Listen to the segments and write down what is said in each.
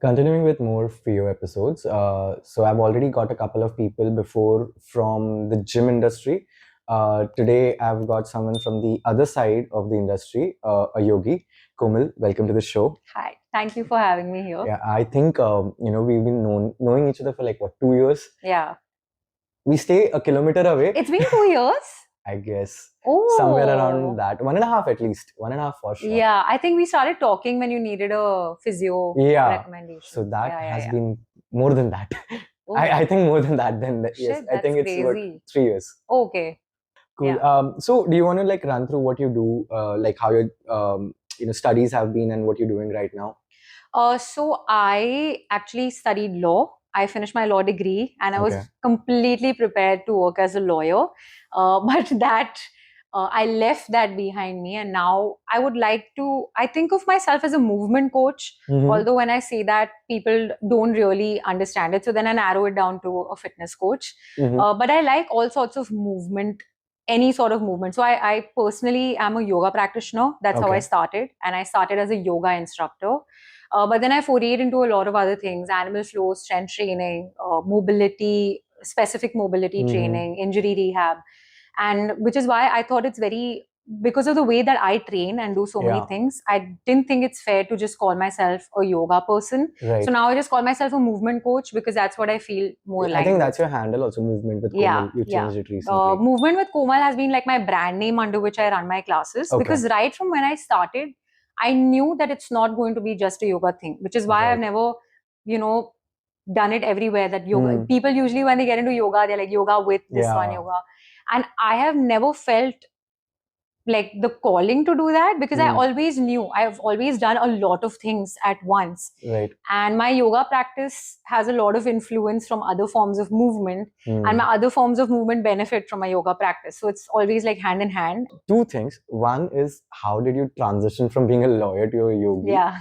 Continuing with more few episodes. So I've already got a couple of people before from the gym industry. Today I've got someone from the other side of the industry, a yogi. Komal, welcome to the show. Hi, thank you for having me here. Yeah, I think we've been knowing each other for like what 2 years. Yeah. We stay a kilometer away. It's been 2 years? I guess somewhere around Oh. that 1.5 at least 1.5 for sure. Yeah, I think we started talking when you needed a physio recommendation. So that Yeah, has been more than that. Oh, I think more than that. Then yes, shit, I think that's it's about crazy. 3 years. Okay. Cool. Yeah. So do you want to like run through what you do, like how your studies have been and what you're doing right now? So I actually studied law. I finished my law degree and I was Okay. completely prepared to work as a lawyer. But I left that behind me. And now I think of myself as a movement coach. Mhm. Although when I say that, people don't really understand it. So then I narrow it down to a fitness coach. Mhm. But I like all sorts of movement, any sort of movement. So I personally am a yoga practitioner. That's how I Okay. started. And I started as a yoga instructor. But then I forayed into a lot of other things: animal flow, strength training, mobility, specific mobility training, injury rehab. And which is why I thought because of the way that I train and do so many Yeah. things, I didn't think it's fair to just call myself a yoga person. Right. So now I just call myself a movement coach because that's what I feel more I aligned think with. that's your handle also, movement with Yeah, Komal. You yeah. changed it recently. Movement with Komal has been like my brand name under which I run my classes. Okay. Because right from when I started, I knew that it's not going to be just a yoga thing, which is why I've Right. never, done it everywhere. That yoga, people usually when they get into yoga, they're like yoga with this one Yeah. yoga. And I have never felt like the calling to do that because I always knew I've always done a lot of things at once. Right. And my yoga practice has a lot of influence from other forms of movement, and my other forms of movement benefit from my yoga practice. So it's always like hand in hand. Two things. One is, how did you transition from being a lawyer to a yogi? Yeah.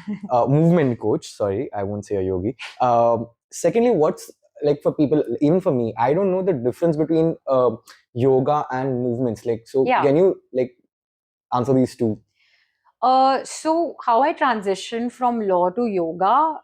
Movement coach. Sorry, I won't say a yogi. Secondly, what's like for people, even for me, I don't know the difference between yoga and movements. Like, so Yeah. can you like answer these two? So how I transitioned from law to yoga,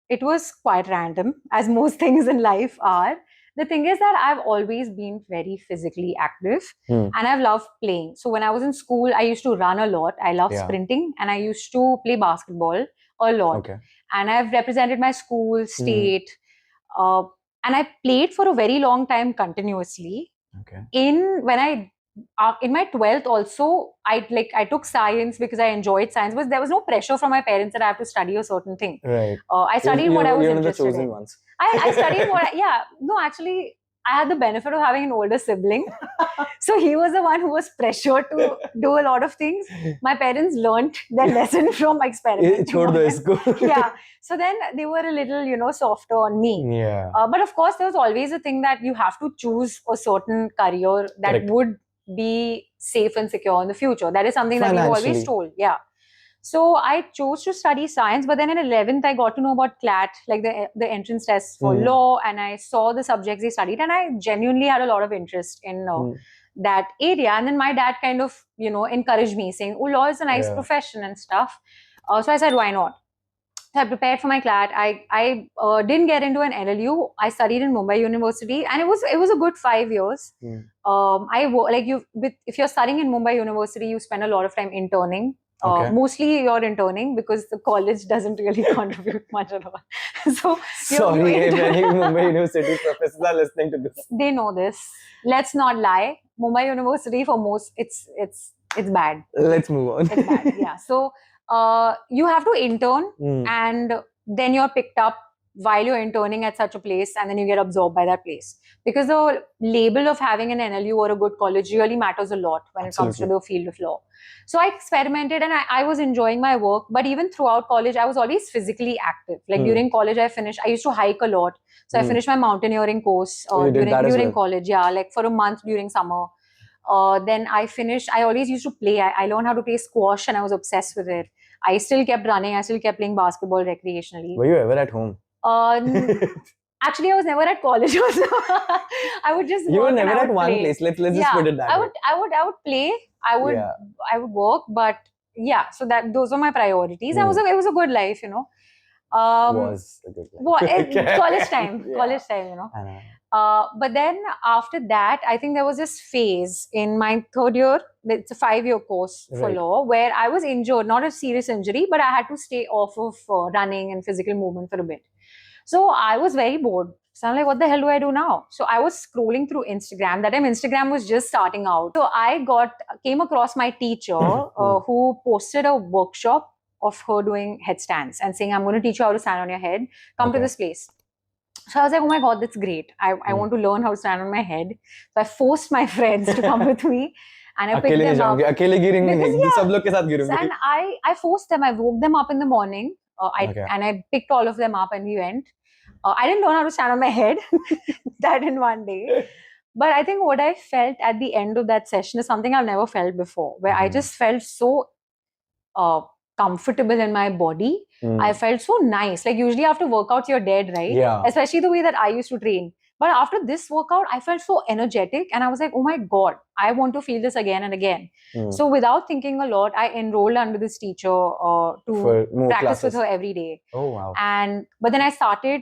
it was quite random, as most things in life are. The thing is that I've always been very physically active and I've loved playing. So when I was in school, I used to run a lot. I love sprinting and I used to play basketball a lot. Okay. And I've represented my school, state, uh, and I played for a very long time continuously. Okay. In my 12th also, I took science because I enjoyed science, but there was no pressure from my parents that I have to study a certain thing. Right. I studied what I was You're one of the interested chosen in. ones. I studied actually, I had the benefit of having an older sibling. So he was the one who was pressured to do a lot of things. My parents learned their lesson from experimenting. Yeah. So then they were a little, softer on me. Yeah. But of course, there was always a thing that you have to choose a certain career that Correct. would be safe and secure in the future. That is something that we've always Financially. told. Yeah. So I chose to study science, but then in 11th, I got to know about CLAT, like the entrance test for law, and I saw the subjects they studied, and I genuinely had a lot of interest in that area. And then my dad kind of, encouraged me, saying, "Oh, law is a nice profession and stuff." So I said, "Why not?" So I prepared for my CLAT. I didn't get into an LLU. I studied in Mumbai University, and it was a good 5 years. If you're studying in Mumbai University, you spend a lot of time interning. Mostly you're interning because the college doesn't really contribute much at all. So sorry, if any Mumbai University professors are listening to this, they know this. Let's not lie. Mumbai University for most, it's bad. Let's move on. It's bad. Yeah. So you have to intern, and then you're picked up while you're interning at such a place, and then you get absorbed by that place, because the label of having an NLU or a good college really matters a lot when it comes to the field of law. So I experimented and I was enjoying my work, but even throughout college, I was always physically active. Like during college, I used to hike a lot. So I finished my mountaineering course during college. Yeah, like for a month during summer. Then I always used to play. I learned how to play squash and I was obsessed with it. I still kept running. I still kept playing basketball recreationally. Were you ever at home? Actually, I was never at college. I would just You work were never and I at would one play. place. Let's just put it that way. I would play. I would work, but yeah. So those were my priorities. It was a good life. Was a good life. College time, Yeah. college time, I know. But then after that, I think there was this phase in my third year. It's a 5-year course for Right. law where I was injured, not a serious injury, but I had to stay off of running and physical movement for a bit. So I was very bored. So I'm like, what the hell do I do now? So I was scrolling through Instagram. That time Instagram was just starting out. So I came across my teacher who posted a workshop of her doing headstands and saying, I'm going to teach you how to stand on your head. Come to Okay. this place. So I was like, oh my God, that's great. I want to learn how to stand on my head. So I forced my friends to come with me and I picked अकेले नहीं them up. जाऊंगी, अकेले गिरेंगे Because, नहीं, yeah. सब लोग के साथ गिरूंगी. And I forced them. I woke them up in the morning. Okay. And I picked all of them up and we went. I didn't learn how to stand on my head that in one day. But I think what I felt at the end of that session is something I've never felt before, where I just felt so comfortable in my body. I felt so nice. Like usually after workouts, you're dead, right? Yeah. Especially the way that I used to train. But after this workout, I felt so energetic and I was like, oh my God, I want to feel this again and again. So without thinking a lot, I enrolled under this teacher to practice with her every day. Oh, wow. But then I started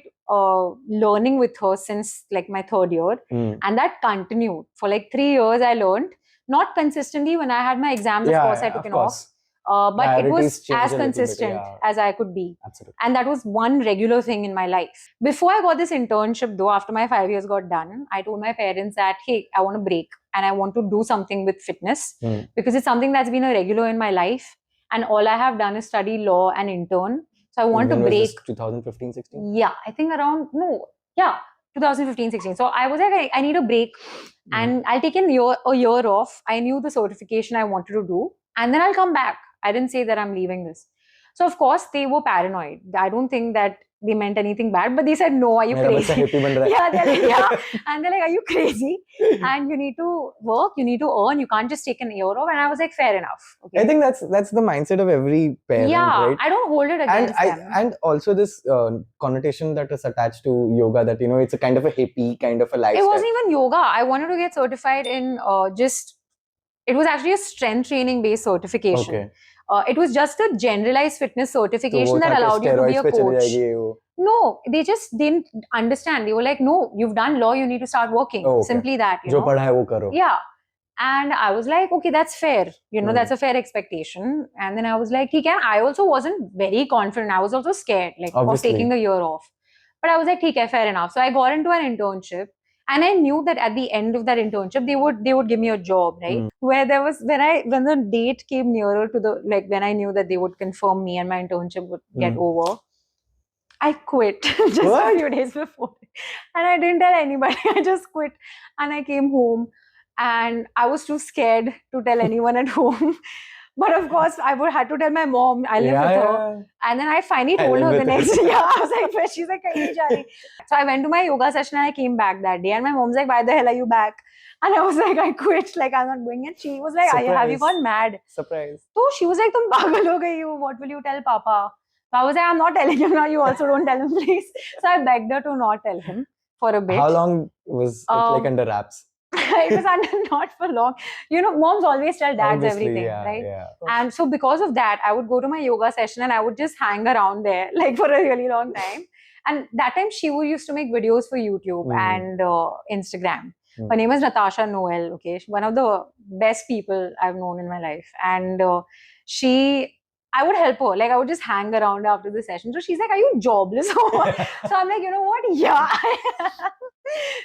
learning with her since like my third year. And that continued. For like 3 years, I learned. Not consistently. When I had my exams, of course, I took it off. But it was as consistent as I could be. Absolutely. And that was one regular thing in my life. Before I got this internship, though, after my 5 years got done, I told my parents that, hey, I want to break and I want to do something with fitness because it's something that's been a regular in my life. And all I have done is study law and intern. So I want to break. Was this 2015, 16? Yeah, I think 2015, 16. So I was like, I need a break and I'll take a year off. I knew the certification I wanted to do and then I'll come back. I didn't say that I'm leaving this. So of course they were paranoid. I don't think that they meant anything bad, but they said, no, are you crazy? Yeah, they're like, yeah. And they're like, are you crazy? And you need to work, you need to earn, you can't just take an year off. And I was like, fair enough. Okay. I think that's the mindset of every parent, right? I don't hold it against them. And also this connotation that is attached to yoga, that, you know, it's a kind of a hippie kind of a lifestyle. It wasn't even yoga. I wanted to get certified in it was actually a strength training based certification. Okay. It was just a generalized fitness certification that allowed you to be a coach. No, they just didn't understand. They were like, no, you've done law, you need to start working. Okay. Simply that. You know? Padha hai wo karo. Yeah. And I was like, okay, that's fair. You know, that's a fair expectation. And then I was like, okay. I also wasn't very confident. I was also scared of taking the year off. But I was like, okay, fair enough. So I got into an internship. And I knew that at the end of that internship, they would give me a job, right? Where there was when the date came nearer to when I knew that they would confirm me and my internship would get over, I quit just a few days before, and I didn't tell anybody. I just quit, and I came home, and I was too scared to tell anyone at home. But of course, I would have to tell my mom. I live with her. And then I finally told her the next day. I was like, she's like, so I went to my yoga session and I came back that day. And my mom's like, why the hell are you back? And I was like, I quit. Like, I'm not going. And she was like, have you gone mad? Surprise. So she was like, tum pagal ho gayi ho. What will you tell Papa? So I was like, I'm not telling him now. You also don't tell him, please. So I begged her to not tell him for a bit. How long was it under wraps? It was not for long. You know, moms always tell dads everything, right? Yeah. And so because of that, I would go to my yoga session and I would just hang around there for a really long time. And that time she used to make videos for YouTube and Instagram. Her name is Natasha Noel. Okay, she's one of the best people I've known in my life. And I would help her. Like, I would just hang around after the session. So she's like, are you jobless? So I'm like, you know what? Yeah.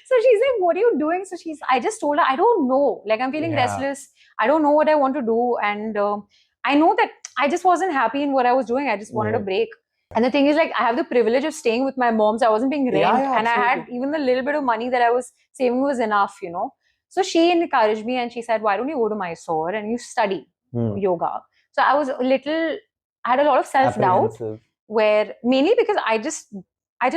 So she's like, what are you doing? So I just told her, I don't know. Like, I'm feeling restless. I don't know what I want to do. And I know that I just wasn't happy in what I was doing. I just wanted a break. And the thing is, like, I have the privilege of staying with my mom. So I wasn't paying rent. And I had even the little bit of money that I was saving was enough, you know. So she encouraged me and she said, why don't you go to Mysore and you study yoga? So I had a lot of self-doubt, where mainly because I just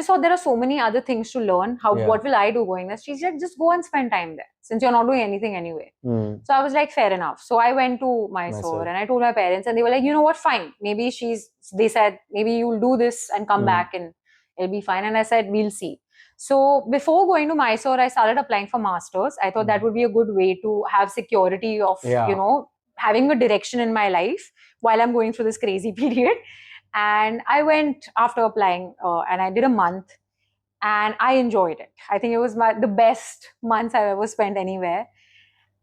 thought there are so many other things to learn. What will I do going there? She's like, just go and spend time there since you're not doing anything anyway. So I was like, fair enough. So I went to Mysore and I told my parents and they were like, you know what, fine. Maybe they said, maybe you'll do this and come back and it'll be fine. And I said, we'll see. So before going to Mysore, I started applying for masters. I thought that would be a good way to have security of, you know, having a direction in my life while I'm going through this crazy period. And I went after applying, and I did a month, and I enjoyed it. I think it was the best months I've ever spent anywhere.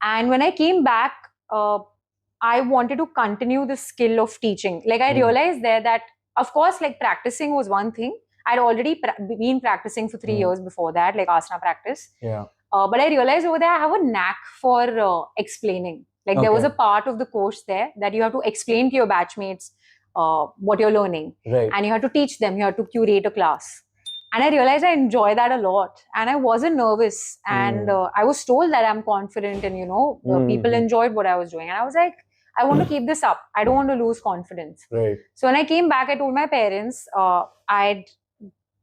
And when I came back, I wanted to continue the skill of teaching. Like I realized there that, of course, like practicing was one thing. I'd already been practicing for 3 years before that, like asana practice. Yeah. But I realized over there I have a knack for explaining. Like there was a part of the course there that you have to explain to your batchmates what you're learning, Right. and you have to teach them. You have to curate a class. And I realized I enjoy that a lot, and I wasn't nervous, and I was told that I'm confident, and people enjoyed what I was doing, and I was like, I want to keep this up. I don't want to lose confidence. Right. So when I came back, I told my parents I'd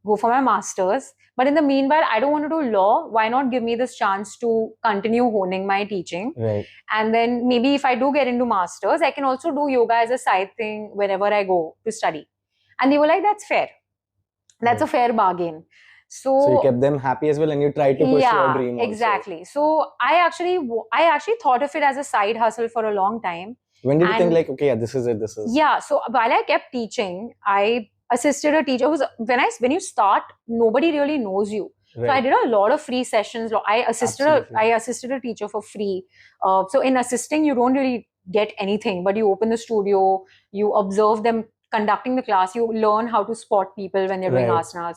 go for my master's, but in the meanwhile, I don't want to do law. Why not give me this chance to continue honing my teaching? Right. And then maybe if I do get into master's, I can also do yoga as a side thing wherever I go to study. And they were like, that's fair. That's a fair bargain. So you kept them happy as well, and you tried to push your dream also. Exactly. So I actually thought of it as a side hustle for a long time. When did you think like, okay, yeah, this is it, this is? Yeah. So while I kept teaching, I assisted a teacher. When you start, nobody really knows you. Right. So I did a lot of free sessions. I assisted a teacher for free. So in assisting, you don't really get anything, but you open the studio, you observe them conducting the class, you learn how to spot people when they're doing asanas.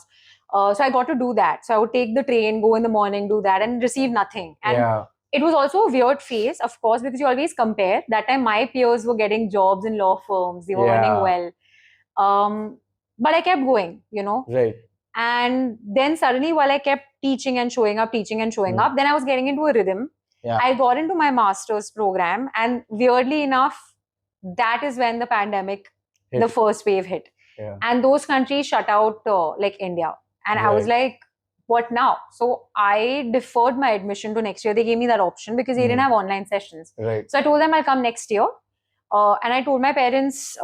So I got to do that. So I would take the train, go in the morning, do that, and receive nothing. And it was also a weird phase, of course, because you always compare. That time, my peers were getting jobs in law firms. They were earning well. But I kept going, Right. And then suddenly, while I kept teaching and showing up, then I was getting into a rhythm. Yeah. I got into my master's program, and weirdly enough, that is when the pandemic, the first wave hit. Yeah. And those countries shut out like India. And I was like, what now? So I deferred my admission to next year. They gave me that option because they didn't have online sessions. Right. So I told them I'll come next year. And I told my parents,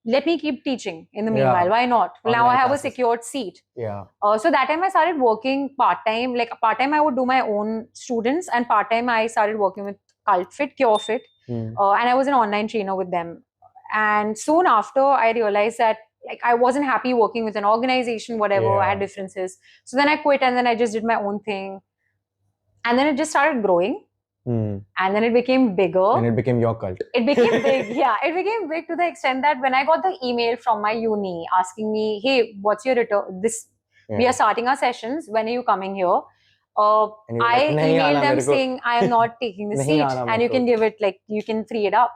let me keep teaching in the meanwhile. Why not? Well, now I have a secured seat. Yeah. So that time I started working part-time. Like part-time I would do my own students, and part-time I started working with SculptFit, CureFit. And I was an online trainer with them. And soon after, I realized that like I wasn't happy working with an organization, whatever. I had differences. So then I quit, and then I just did my own thing. And then it just started growing. And then it became bigger. And it became your cult. It became big. Yeah, it became big to the extent that when I got the email from my uni asking me, hey, what's your return? We are starting our sessions. When are you coming here? I emailed them saying, I am not taking the seat, and you can give it, like, you can free it up.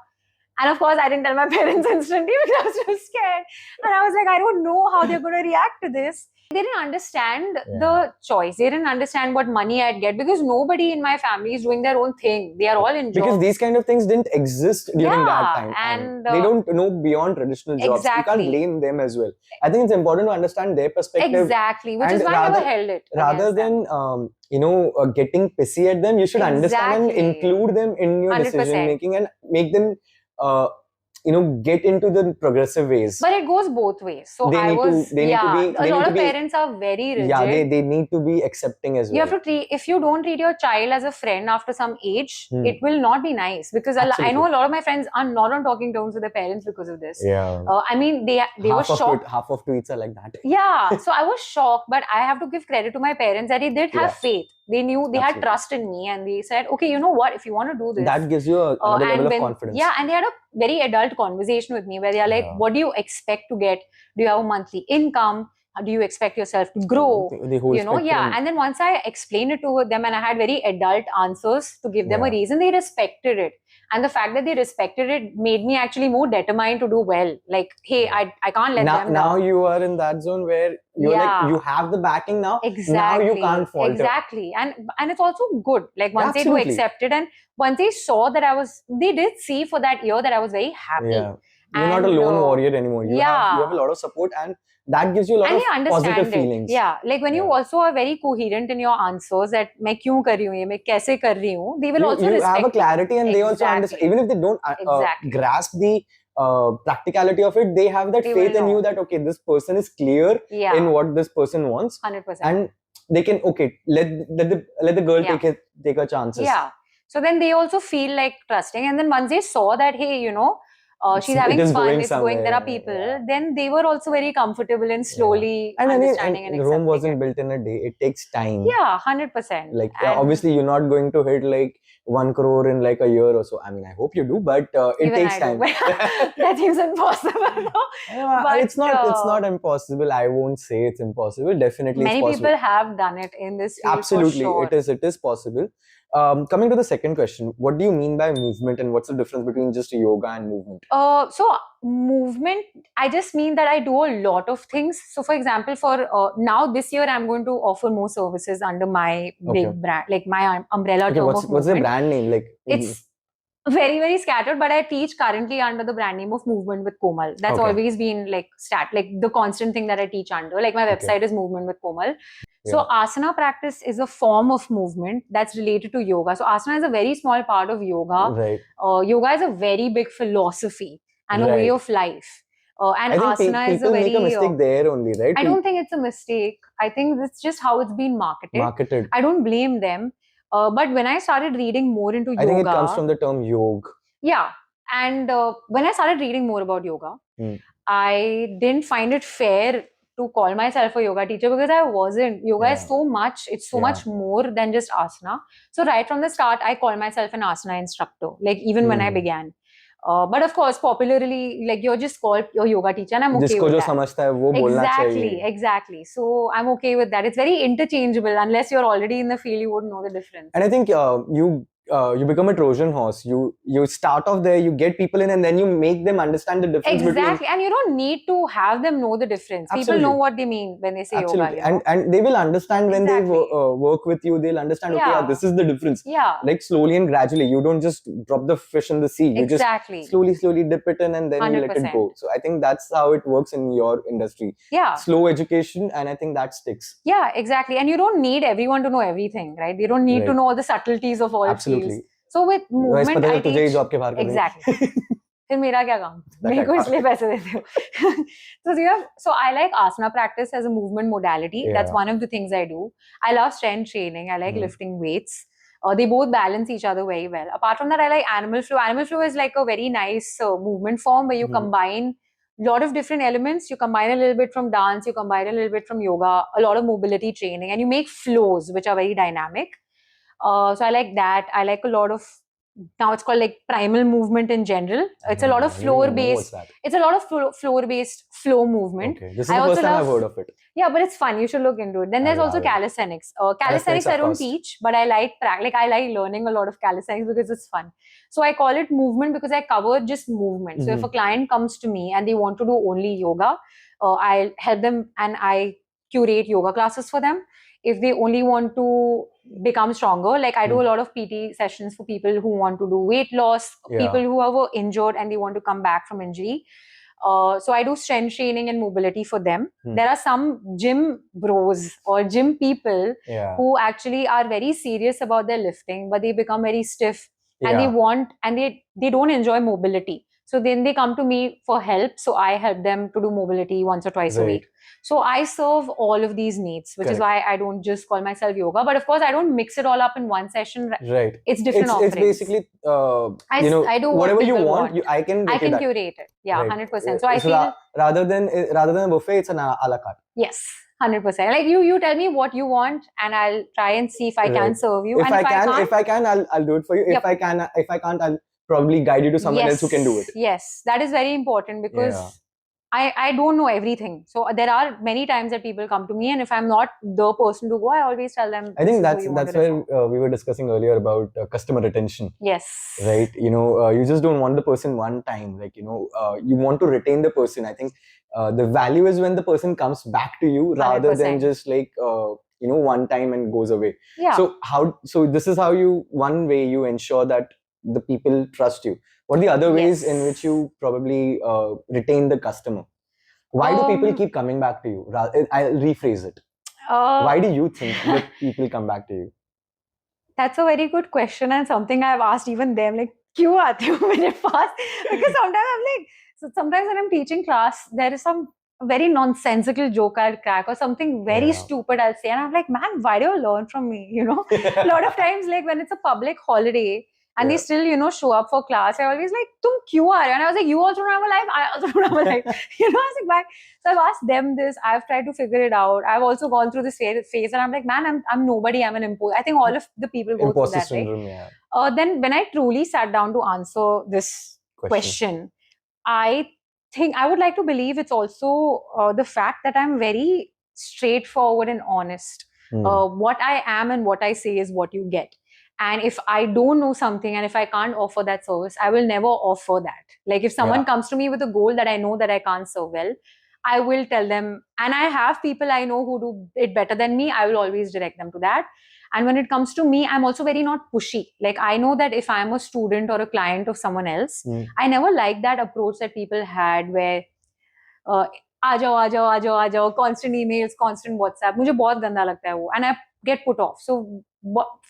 And of course, I didn't tell my parents instantly because I was too scared. And I was like, I don't know how they're going to react to this. They didn't understand the choice. They didn't understand what money I'd get, because nobody in my family is doing their own thing. They are all in jobs. Because these kind of things didn't exist during that time. And they don't know beyond traditional jobs. Exactly. You can't blame them as well. I think it's important to understand their perspective. Exactly. Which is why I never held it. Rather than getting pissy at them, you should understand and include them in your 100%. Decision making and make them get into the progressive ways. But it goes both ways. So a lot of parents are very rigid. Yeah, they need to be accepting as well. You have to if you don't treat your child as a friend after some age, it will not be nice. Because I know a lot of my friends are not on talking terms with their parents because of this. Yeah. I mean, they were shocked. Half of tweets are like that. Yeah. So I was shocked, but I have to give credit to my parents that they did have faith. They knew, they had trust in me, and they said, okay, you know what, if you want to do this. That gives you another level of confidence. Yeah, and they had a very adult conversation with me where they are like, what do you expect to get? Do you have a monthly income? Do you expect yourself to grow? The whole spectrum. And then once I explained it to them and I had very adult answers to give them a reason, they respected it. And the fact that they respected it made me actually more determined to do well. Like, hey, I can't let them down. Now you are in that zone where you're like, you have the backing now. Exactly. Now you can't falter. Exactly. And it's also good. Like once they do accept it, and once they saw that they did see for that year that I was very happy. Yeah. You're not a lone warrior anymore. You have a lot of support, and that gives you a lot of positive feelings. Yeah, like when you also are very coherent in your answers, that मैं क्यों कर रही हूँ ये, मैं कैसे कर रही हूँ, they will also respect. You have a clarity, and they also understand. Even if they don't grasp the practicality of it, they have that faith in you that okay, this person is clear in what this person wants, 100%, and they can let the girl take her chances. Yeah. So then they also feel like trusting, and then once they saw that, hey, she's having it is fun, going it's going, there are somewhere, people, yeah. then they were also very comfortable in slowly And I mean, understanding and Rome accepting wasn't it. built in a day. It takes time. Yeah, 100%. Like And obviously, you're not going to hit like 1 crore in like a year or so. I mean, I hope you do, but it even takes I do. time. That seems impossible. But It's not impossible. I won't say it's impossible. Definitely, it's many possible. people have done it in this field. Absolutely, for sure. it is possible. Coming to the second question, what do you mean by movement, and what's the difference between just yoga and movement? So movement, I just mean that I do a lot of things. So for example, for now this year, I'm going to offer more services under my Okay. big brand, like my umbrella Okay, term what's of the movement. brand name? Like It's very, very scattered, but I teach currently under the brand name of Movement with Komal. That's Okay. always been like the constant thing that I teach under. Like my Okay. website is Movement with Komal. So Yeah. asana practice is a form of movement that's related to yoga. So asana is a very small part of yoga. Right. Yoga is a very big philosophy and a way Right. of life. And I think asana is a people make a very. mistake there only, right? I don't think it's a mistake. I think it's just how it's been marketed. I don't blame them. But when I started reading more into yoga, I think it comes from the term yoga. Yeah. And when I started reading more about yoga, I didn't find it fair to call myself a yoga teacher because I wasn't. Yoga is so much, it's so much more than just asana. So right from the start, I call myself an asana instructor, like even when I began. But of course, popularly, like you're just called your yoga teacher, and I'm okay जिसको with जो that. समझता है वो बोलना चाहिए. Exactly. So I'm okay with that. It's very interchangeable. Unless you're already in the field, you wouldn't know the difference. And I think you become a Trojan horse. You start off there, you get people in, and then you make them understand the difference between. Exactly, and you don't need to have them know the difference. People know what they mean when they say yoga. You know? And they will understand when they work with you. They'll understand. Okay, yeah, this is the difference. Yeah, like slowly and gradually. You don't just drop the fish in the sea. You just slowly dip it in, and then 100%. You let it go. So I think that's how it works in your industry. Yeah, slow education, and I think that sticks. Yeah, exactly. And you don't need everyone to know everything, right? They don't need to know all the subtleties of all fields. So with movement, I teach. Exactly. फिर मेरा क्या काम मेरे को इसलिए पैसे देते हो so I like asana practice as a movement modality. That's one of the things I do. I love strength training. I like lifting weights. They both balance each other very well. Apart from that, I like animal flow. Animal flow is like a very nice movement form where you combine a lot of different elements. You combine a little bit from dance, you combine a little bit from yoga, a lot of mobility training, and you make flows which are very dynamic. So I like that. I like a lot of, now it's called like primal movement in general. It's a lot of floor based. It's a lot of floor based flow movement. Okay, this is the first time I've heard of it. Yeah, but it's fun. You should look into it. Then there's also calisthenics. Calisthenics I don't teach, but I like I like learning a lot of calisthenics because it's fun. So I call it movement because I cover just movement. So if a client comes to me and they want to do only yoga, I'll help them and I curate yoga classes for them. If they only want to become stronger, like I do a lot of PT sessions for people who want to do weight loss, people who are injured and they want to come back from injury. So I do strength training and mobility for them. There are some gym bros or gym people who actually are very serious about their lifting, but they become very stiff and they don't enjoy mobility. So then they come to me for help. So I help them to do mobility once or twice a week. So I serve all of these needs, which is why I don't just call myself yoga. But of course, I don't mix it all up in one session. Right. It's different offerings. It's basically, I do whatever you want. I can curate it. Yeah, 100%. So I feel rather than a buffet, it's an a la carte. Yes. 100%. Like you tell me what you want, and I'll try and see if I can serve you. If I can, I'll do it for you. If I can't, I'll probably guide you to someone else who can do it. Yes, that is very important because I don't know everything. So there are many times that people come to me, and if I'm not the person to go, I always tell them. I think that's where we were discussing earlier about customer retention. Yes. Right. You just don't want the person one time. Like you want to retain the person. I think the value is when the person comes back to you rather 100%. Than just like one time and goes away. Yeah. So this is how one way you ensure that the people trust you. What are the other ways in which you probably retain the customer? Why do people keep coming back to you? I'll rephrase it. Why do you think that people come back to you? That's a very good question and something I've asked even them. Like, क्यों आते हो मेरे पास? Because sometimes I'm like, sometimes when I'm teaching class, there is some very nonsensical joke I'll crack or something very stupid I'll say, and I'm like, man, why do you learn from me? A lot of times, like when it's a public holiday And they still, you know, show up for class. I always like, "Tum kyun aa rahe ho?" And I was like, "You also don't have a life. I also don't have a life." You know, I was like, "Why?" So I've asked them this. I've tried to figure it out. I've also gone through this phase, and I'm like, "Man, I'm nobody. I'm an imposter." I think all of the people go through Imposter that, syndrome, right? yeah. Then when I truly sat down to answer this question, I think I would like to believe it's also the fact that I'm very straightforward and honest. What I am and what I say is what you get. And if I don't know something and if I can't offer that service, I will never offer that. Like if someone comes to me with a goal that I know that I can't serve well, I will tell them. And I have people I know who do it better than me. I will always direct them to that. And when it comes to me, I'm also very not pushy. Like I know that if I'm a student or a client of someone else, I never liked that approach that people had where आ जाओ आ जाओ आ जाओ आ जाओ constant emails, constant WhatsApp. मुझे बहुत गंदा लगता है वो, and I get put off. So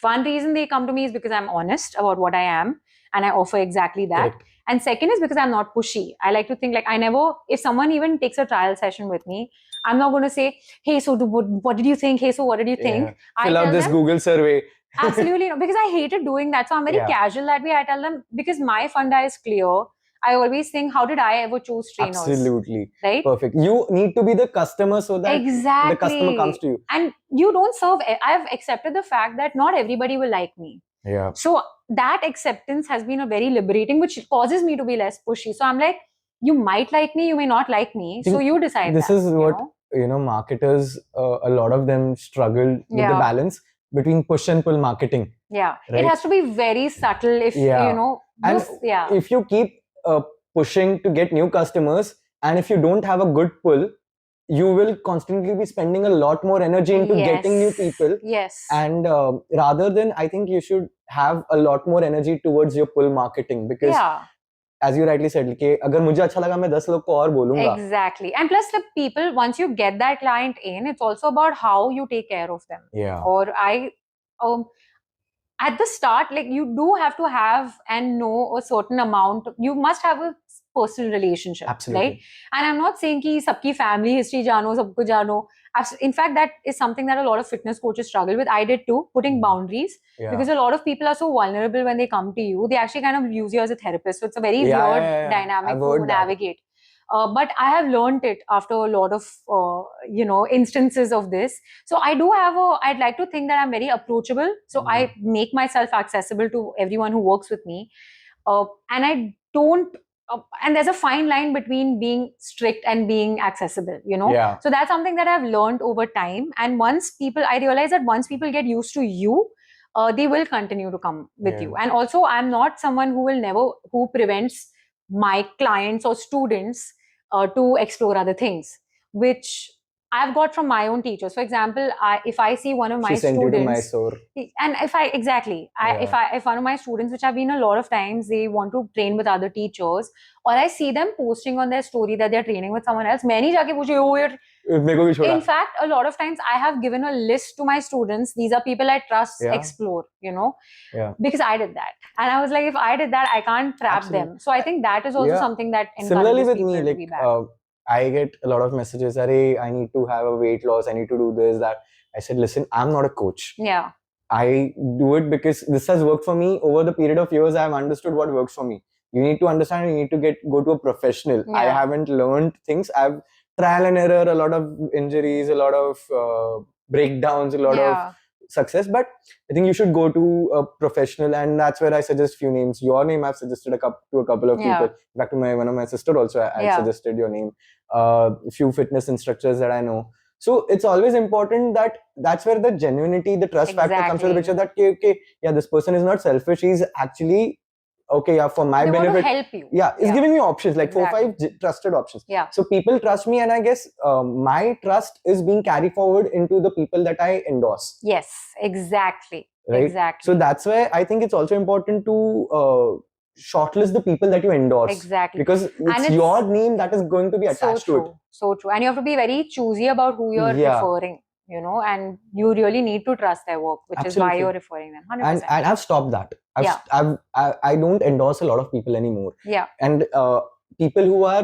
one reason they come to me is because I'm honest about what I am and I offer exactly that. Correct. And second is because I'm not pushy. I like to think like I never, if someone even takes a trial session with me, I'm not going to say, "Hey, so what did you think? Hey, so what did you think?" Fill out this Google survey. Absolutely no, because I hated doing that. So I'm very casual that way. I tell them because my funda is clear. I always think, how did I ever choose trainers? Absolutely. Right? Perfect. You need to be the customer so that the customer comes to you. And you don't serve. I've accepted the fact that not everybody will like me. Yeah. So that acceptance has been a very liberating, which causes me to be less pushy. So I'm like, you might like me, you may not like me. So you decide. This is what, marketers, a lot of them struggle with the balance between push and pull marketing. Yeah. Right? It has to be very subtle if, And if you keep pushing to get new customers, and if you don't have a good pull, you will constantly be spending a lot more energy into getting new people. Yes. And rather than, I think you should have a lot more energy towards your pull marketing, because as you rightly said, कि अगर मुझे अच्छा लगा मैं 10 लोग को और बोलूंगा. Exactly. And plus the people, once you get that client in, it's also about how you take care of them. Yeah. Or at the start, like you do have to have and know a certain amount. You must have a personal relationship. Absolutely. Right? And I'm not saying कि सबकी family history जानो, सबको जानो. In fact, that is something that a lot of fitness coaches struggle with. I did too, putting boundaries. Because a lot of people are so vulnerable when they come to you. They actually kind of use you as a therapist. So it's a very weird dynamic to navigate. But I have learned it after a lot of, instances of this. So I do have I'd like to think that I'm very approachable. So I make myself accessible to everyone who works with me. And I don't, and there's a fine line between being strict and being accessible, Yeah. So that's something that I've learned over time. And I realize that once people get used to you, they will continue to come with you. And also, I'm not someone who prevents my clients or students to explore other things, which I've got from my own teachers. For example, if I see one of my She sent students, you to Mysore. And if one of my students, which have been a lot of times, they want to train with other teachers, or I see them posting on their story that they're training with someone else, in fact, a lot of times I have given a list to my students. These are people I trust, explore, because I did that. And I was like, if I did that, I can't trap them. So I think that is also something that encourages people to be back. I get a lot of messages, I need to have a weight loss, I need to do this, that. I said, listen, I'm not a coach. Yeah. I do it because this has worked for me. Over the period of years, I have understood what works for me. You need to understand, you need to go to a professional. I haven't learned things. I've trial and error, a lot of injuries, a lot of breakdowns, a lot of success. But I think you should go to a professional, and that's where I suggest few names. Your name I've suggested to a couple of people. In fact, to one of my sister also, I suggested your name. Few fitness instructors that I know. So it's always important that's where the genuinity, the trust factor comes to the picture, that this person is not selfish. He's actually for my benefit. Want to help you. It's giving me options, like 4-5 trusted options. So people trust me, and I guess my trust is being carried forward into the people that I endorse. Yes, exactly. Right? Exactly. So that's why I think it's also important to shortlist the people that you endorse. Exactly. Because it's your name that is going to be attached to it. So true. And you have to be very choosy about who you're referring, and you really need to trust their work, which is why you're referring them. 100%. And I've stopped that. I don't endorse a lot of people anymore. Yeah. And people who are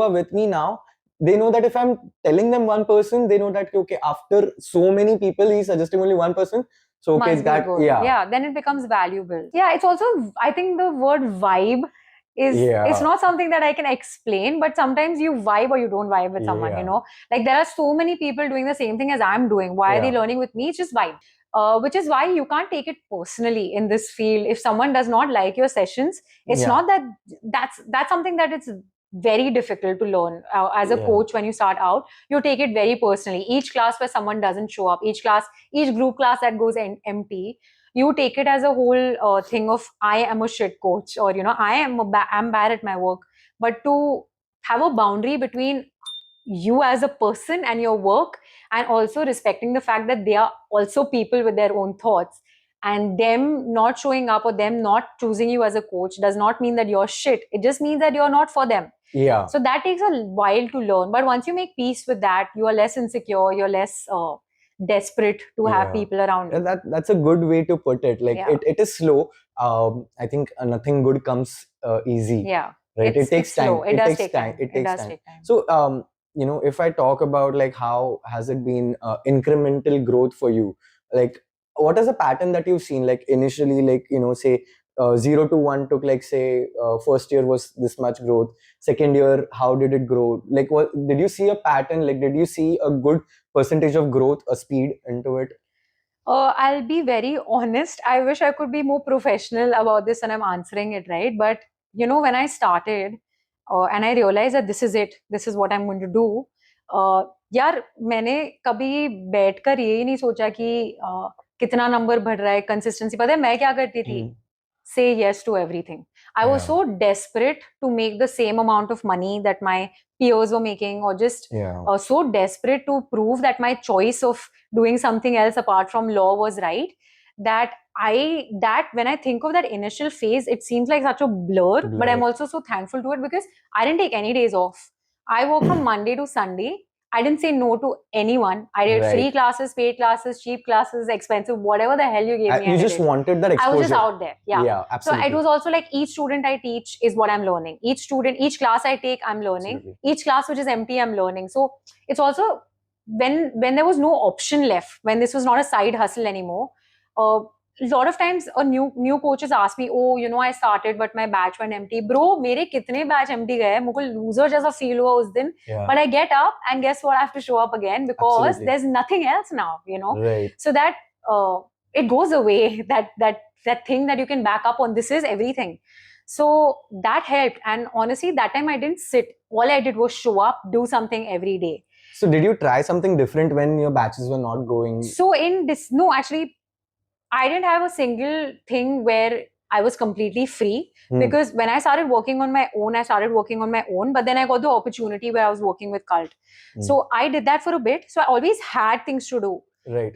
with me now, they know that if I'm telling them one person, they know that after so many people, he's suggesting only one person. So okay, must is be that good. yeah. Then it becomes valuable. Yeah, it's also, I think the word vibe is, it's Yeah. not something that I can explain, but sometimes you vibe or you don't vibe with someone, you Yeah. know. Like there are so many people doing the same thing as I'm doing. Why are they Yeah. learning with me? It's just vibe. Which is why you can't take it personally in this field. If someone does not like your sessions, it's Yeah. not that that's something that it's very difficult to learn as a Yeah. coach. When you start out, you take it very personally. Each class where someone doesn't show up, each group class that goes empty, you take it as a whole thing of I am a shit coach, or you know, I'm bad at my work. But to have a boundary between you as a person and your work, and also respecting the fact that they are also people with their own thoughts, and them not showing up or them not choosing you as a coach does not mean that you're shit. It just means that you're not for them. Yeah. So that takes a while to learn, but once you make peace with that, you are less insecure, you're less desperate to have people around you. That's a good way to put it. Like it is slow. I think nothing good comes easy. Yeah, right. It takes it's time. slow. It does take time. It takes time. Take time. So you know, if I talk about like how has it been incremental growth for you, like what is a pattern that you've seen, like initially, like you know, say 0 to 1 took like say first year was this much growth, second year how did it grow, like what did you see a pattern, like did you see a good percentage of growth, a speed into it? I'll be very honest. I wish I could be more professional about this and I'm answering it right. But you know, when I started and I realized that this is it, this is what I'm going to do. यार मैंने कभी बैठकर ये ही नहीं सोचा कि कितना number बढ़ रहा है, कंसिस्टेंसी। पता है मैं क्या करती थी? Say yes to everything. I was so desperate to make the same amount of money that my peers were making, or just so desperate to prove that my choice of doing something else apart from law was right, that when I think of that initial phase, it seems like such a blur. But I'm also so thankful to it because I didn't take any days off. I worked from Monday to Sunday. I didn't say no to anyone. I did free classes, paid classes, cheap classes, expensive, whatever the hell you gave me. You just wanted that exposure. I was just out there. Yeah, absolutely. So it was also like each student I teach is what I'm learning. Each class I take, I'm learning. Absolutely. Each class which is empty, I'm learning. So it's also when there was no option left, when this was not a side hustle anymore. A lot of times a new coaches ask me, oh, you know, I started but my batch went empty. Bro, मेरे कितने batch empty गए, मुझे loser जैसा feel हुआ उस दिन. But I get up and guess what, I have to show up again because there's nothing else now, you know. So that it goes away, that thing that you can back up on, this is everything. So that helped, and honestly that time I didn't sit. All I did was show up, do something every day. So did you try something different when your batches were not going? So in this, no, actually I didn't have a single thing where I was completely free, because when I started working on my own, but then I got the opportunity where I was working with Cult. So I did that for a bit. So I always had things to do. Right.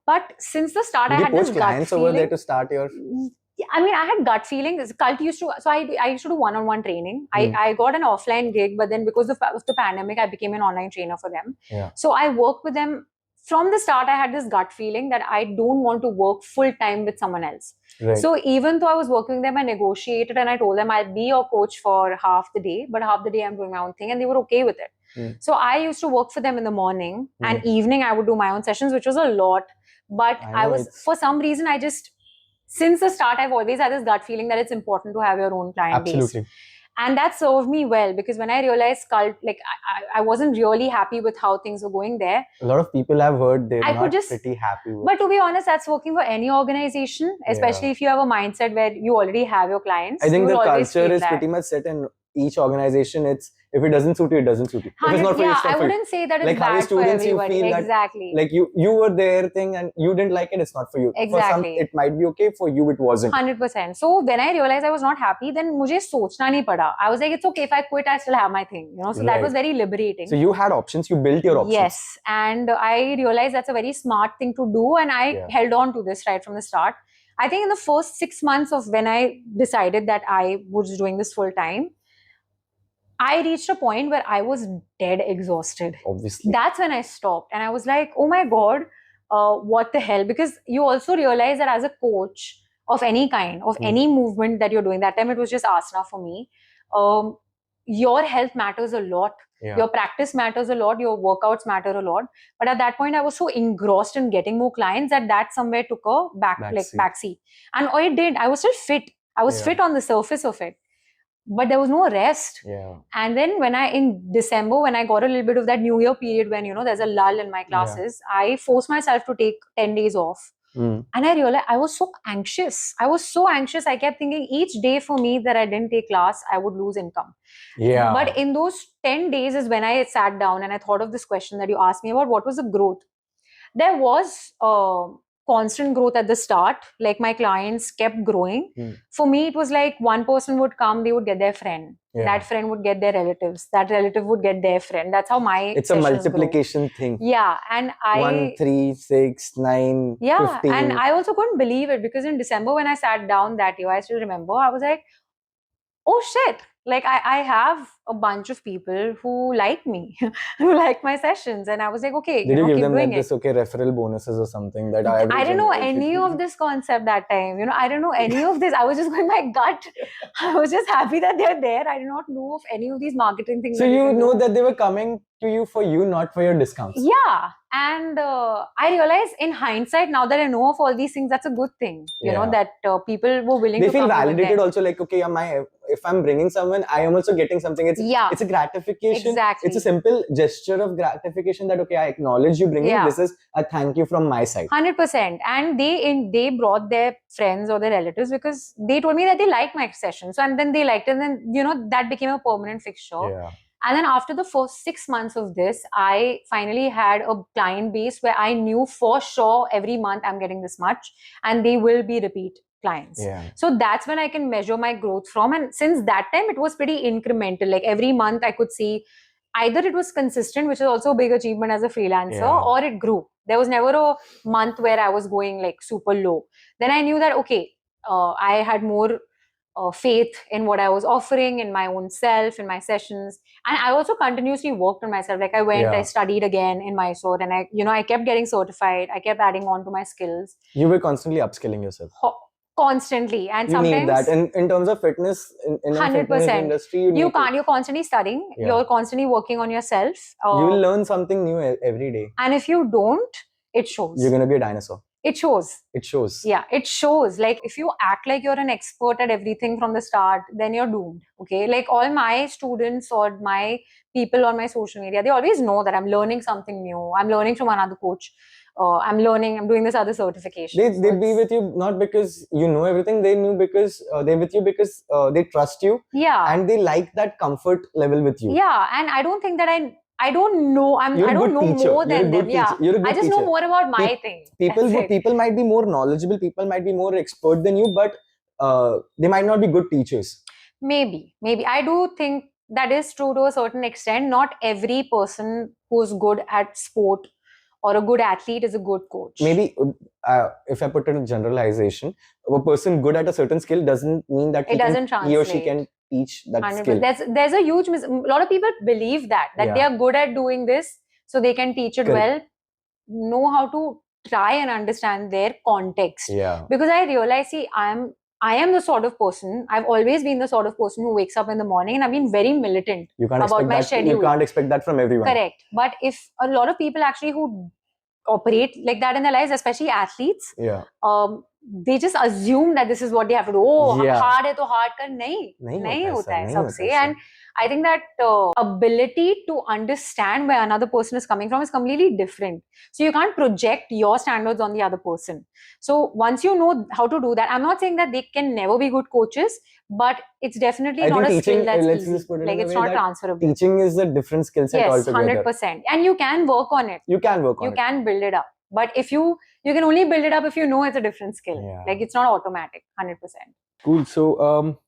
But since the start, did I had this clients gut over feeling. There to start your? I mean, I had gut feelings. Cult used to, so I used to do one-on-one training. I got an offline gig, but then because of the pandemic, I became an online trainer for them. So I worked with them. From the start, I had this gut feeling that I don't want to work full-time with someone else. So even though I was working with them, I negotiated and I told them I'll be your coach for half the day, but half the day I'm doing my own thing, and they were okay with it. So I used to work for them in the morning, and evening I would do my own sessions, which was a lot. But I was, for some reason, since the start, I've always had this gut feeling that it's important to have your own client base. And that served me well, because when I realized Cult, like I wasn't really happy with how things were going there. A lot of people I've heard they're not pretty happy with. But to be honest, that's working for any organization, especially if you have a mindset where you already have your clients. I think the culture is pretty much set in each organization. It's, if it doesn't suit you, it doesn't suit you. If it's not for you, it's not I for you. wouldn't say that it's like bad for everybody. You feel exactly. That, like you were their thing and you didn't like it, it's not for you. Exactly. For some, it might be okay. For you, it wasn't. 100%. So when I realized I was not happy, then मुझे सोचना नहीं पड़ा. I was like, it's okay if I quit, I still have my thing. You know, so that was very liberating. So you had options, you built your options. Yes, and I realized that's a very smart thing to do, and I held on to this right from the start. I think in the first 6 months of when I decided that I was doing this full time, I reached a point where I was dead exhausted. Obviously. That's when I stopped, and I was like, oh my God, what the hell? Because you also realize that as a coach of any kind, of any movement that you're doing, that time it was just asana for me. your health matters a lot. Your practice matters a lot. Your workouts matter a lot. But at that point, I was so engrossed in getting more clients that somewhere took a backseat. And it did. I was still fit. I was fit on the surface of it, but there was no rest. And then in December, when I got a little bit of that New Year period, when there's a lull in my classes, I forced myself to take 10 days off. And I realized I was so anxious. I kept thinking each day for me that I didn't take class, I would lose income. But in those 10 days is when I sat down and I thought of this question that you asked me about, what was the growth? There was constant growth at the start. Like my clients kept growing. For me, it was like one person would come, they would get their friend. That friend would get their relatives. That relative would get their friend. That's how it's a multiplication thing. Yeah. And 1, 3, 6, 9, 15. And I also couldn't believe it, because in December when I sat down that year, I still remember, I was like, oh shit, like I have a bunch of people who like me, who like my sessions. And I was like, okay, did you give keep them doing like this referral bonuses or something that I didn't know any of this concept that time. I didn't know any of this. I was just going by gut. I was just happy that they're there. I did not know of any of these marketing things. So you know that they were coming to you for you, not for your discounts. Yeah. And I realize in hindsight, now that I know of all these things, that's a good thing. You know, that people were willing to come. They feel validated also, like, okay, if I'm bringing someone, I am also getting something. It's a gratification. Exactly. It's a simple gesture of gratification that, okay, I acknowledge you bringing. This is a thank you from my side. 100%. And they brought their friends or their relatives because they told me that they liked my session. So, and then they liked it, and then, that became a permanent fixture. Yeah. And then after the first 6 months of this, I finally had a client base where I knew for sure every month I'm getting this much, and they will be repeat clients. So that's when I can measure my growth from. And since that time, it was pretty incremental. Like every month I could see either it was consistent, which is also a big achievement as a freelancer, or it grew. There was never a month where I was going like super low. Then I knew that, okay, I had more faith in what I was offering, in my own self, in my sessions. And I also continuously worked on myself. Like I went, I studied again in Mysore, and I kept getting certified. I kept adding on to my skills. You were constantly upskilling yourself. Constantly. And you sometimes need that in terms of fitness, in 100%. Fitness industry, you're constantly studying. You're constantly working on yourself. You will learn something new every day. And if you don't, it shows. You're going to be a dinosaur. It shows. It shows. Yeah, it shows. Like if you act like you're an expert at everything from the start, then you're doomed. Okay. Like all my students or my people on my social media, they always know that I'm learning something new. I'm learning from another coach. I'm doing this other certification. They be with you not because you know everything. They're with you because they trust you. Yeah. And they like that comfort level with you. Yeah. And I don't think that I don't know. I don't know more than them. Yeah. I just know more about my thing. People might be more knowledgeable. People might be more expert than you, but they might not be good teachers. Maybe. I do think that is true to a certain extent. Not every person who's good at sport or a good athlete is a good coach. Maybe if I put it in generalization, a person good at a certain skill doesn't mean that he or she can teach that 100%. Skill. There's a huge a lot of people believe that they are good at doing this, so they can teach it well. Know how to try and understand their context. Because I realize, I am the sort of person, I've always been the sort of person who wakes up in the morning, and I've been very militant about my schedule. You can't expect that from everyone. Correct. But if a lot of people actually who operate like that in their lives, especially athletes, they just assume that this is what they have to do. Hard hai to hard kar. Nahi hota hai sabse. And I think that ability to understand where another person is coming from is completely different. So you can't project your standards on the other person. So once you know how to do that, I'm not saying that they can never be good coaches, but it's definitely not a skill that's easy. Like it's not transferable. Teaching is a different skill set altogether. 100%. And you can work on it. You can work on it. You can build it up. But if you can only build it up if you know it's a different skill. Like it's not automatic. 100%. Cool. So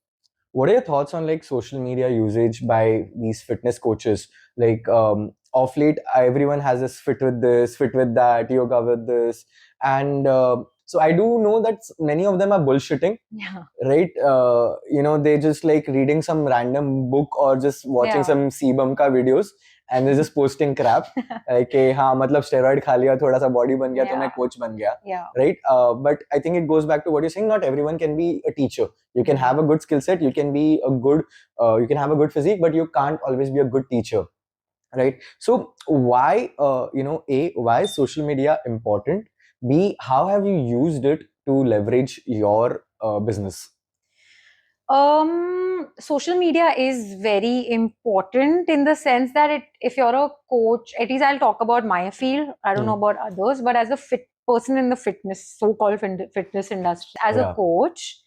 what are your thoughts on like social media usage by these fitness coaches? Like off late, everyone has this fit with this, fit with that, yoga with this. And so I do know that many of them are bullshitting. Right? They just like reading some random book or just watching some Sebum ka videos. and they're just posting crap like कि हाँ मतलब steroid खा लिया थोड़ा सा body बन गया तो मैं coach बन गया, right? But I think it goes back to what you're saying. Not everyone can be a teacher. You can have a good skill set, you can be a good you can have a good physique, but you can't always be a good teacher, right? So why why is social media important? B, how have you used it to leverage your business? Social media is very important in the sense that if you're a coach, at least I'll talk about my field. I don't know about others, but as a fit person in the so-called fitness industry, as a coach,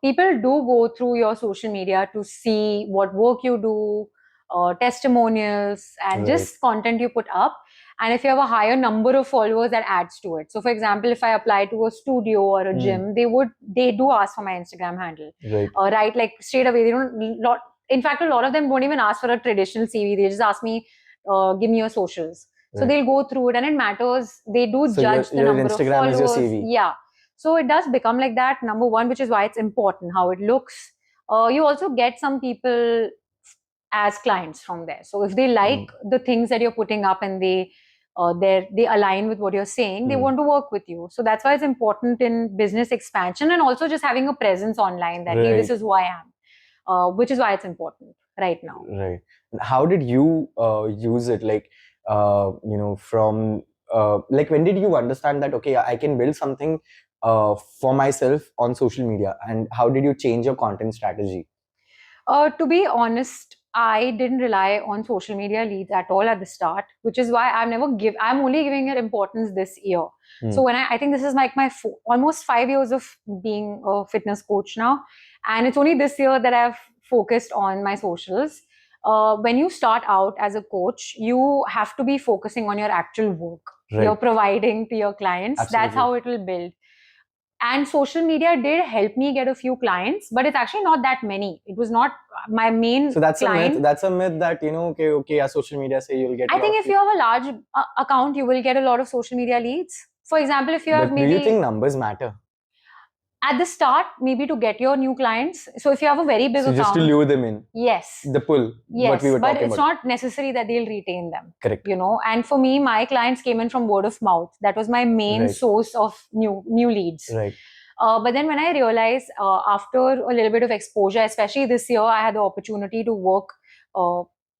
people do go through your social media to see what work you do, testimonials, and just content you put up. And if you have a higher number of followers, that adds to it. So for example, if I apply to a studio or a gym, they do ask for my Instagram handle, right? Like straight away, they don't. In fact, a lot of them don't even ask for a traditional CV. They just ask me, give me your socials. So they'll go through it, and it matters. They do judge the number of followers. Is your CV. Yeah. So it does become like that, number one, which is why it's important how it looks. You also get some people as clients from there. So if they like the things that you're putting up and they align with what you're saying, they want to work with you. So that's why it's important in business expansion and also just having a presence online that hey, this is who I am, which is why it's important right now. Right. How did you use it? Like from like when did you understand that okay, I can build something for myself on social media, and how did you change your content strategy? To be honest, I didn't rely on social media leads at all at the start, which is why I'm only giving it importance this year. So when I think this is like my almost 5 years of being a fitness coach now, and it's only this year that I've focused on my socials. When you start out as a coach, you have to be focusing on your actual work you're providing to your clients. Absolutely. That's how it will build. And social media did help me get a few clients, but it's actually not that many. It was not my main So that's client. A myth. That's a myth that, okay, social media say you'll get. I think if you have a large account, you will get a lot of social media leads. For example, if you have maybe. Do you think numbers matter? At the start, maybe to get your new clients. So if you have a very big account. Just to lure them in. Yes. The pull. Yes, what we were but talking it's about. not necessary that they'll retain them. Correct. And for me, my clients came in from word of mouth. That was my main source of new leads. Right. But then when I realized after a little bit of exposure, especially this year, I had the opportunity to work